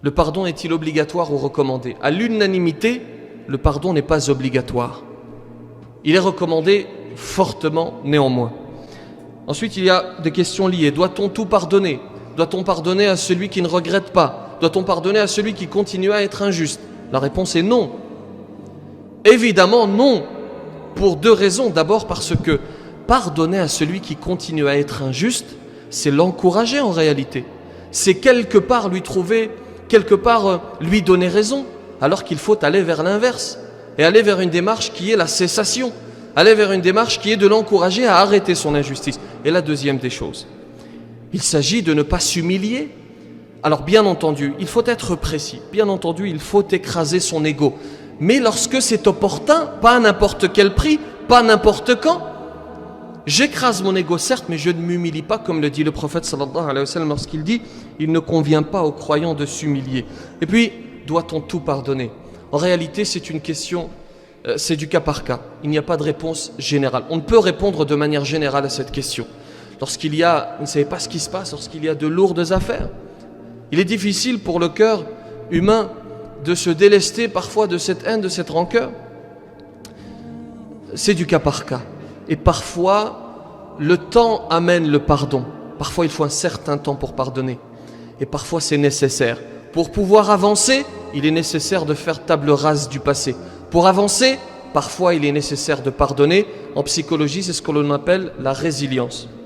Le pardon est-il obligatoire ou recommandé? À l'unanimité, le pardon n'est pas obligatoire. Il est recommandé fortement néanmoins. Ensuite, il y a des questions liées. Doit-on tout pardonner? Doit-on pardonner à celui qui ne regrette pas? Doit-on pardonner à celui qui continue à être injuste? La réponse est non. Évidemment non. Pour deux raisons. D'abord parce que pardonner à celui qui continue à être injuste, c'est l'encourager en réalité. C'est quelque part lui donner raison, alors qu'il faut aller vers l'inverse et aller vers une démarche qui est la cessation, aller vers une démarche qui est de l'encourager à arrêter son injustice. Et la deuxième des choses, il s'agit de ne pas s'humilier. Alors bien entendu, il faut être précis, bien entendu, il faut écraser son ego, mais lorsque c'est opportun, pas à n'importe quel prix, pas n'importe quand. J'écrase mon ego certes, mais je ne m'humilie pas, comme le dit le prophète sallallahu alayhi wa sallam lorsqu'il dit « Il ne convient pas aux croyants de s'humilier ». Et puis, doit-on tout pardonner? En réalité, c'est une question, c'est du cas par cas. Il n'y a pas de réponse générale. On ne peut répondre de manière générale à cette question. Lorsqu'il y a, vous ne savez pas ce qui se passe, lorsqu'il y a de lourdes affaires, il est difficile pour le cœur humain de se délester parfois de cette haine, de cette rancœur. C'est du cas par cas. Et parfois, le temps amène le pardon. Parfois, il faut un certain temps pour pardonner. Et parfois, c'est nécessaire. Pour pouvoir avancer, il est nécessaire de faire table rase du passé. Pour avancer, parfois, il est nécessaire de pardonner. En psychologie, c'est ce que l'on appelle la résilience.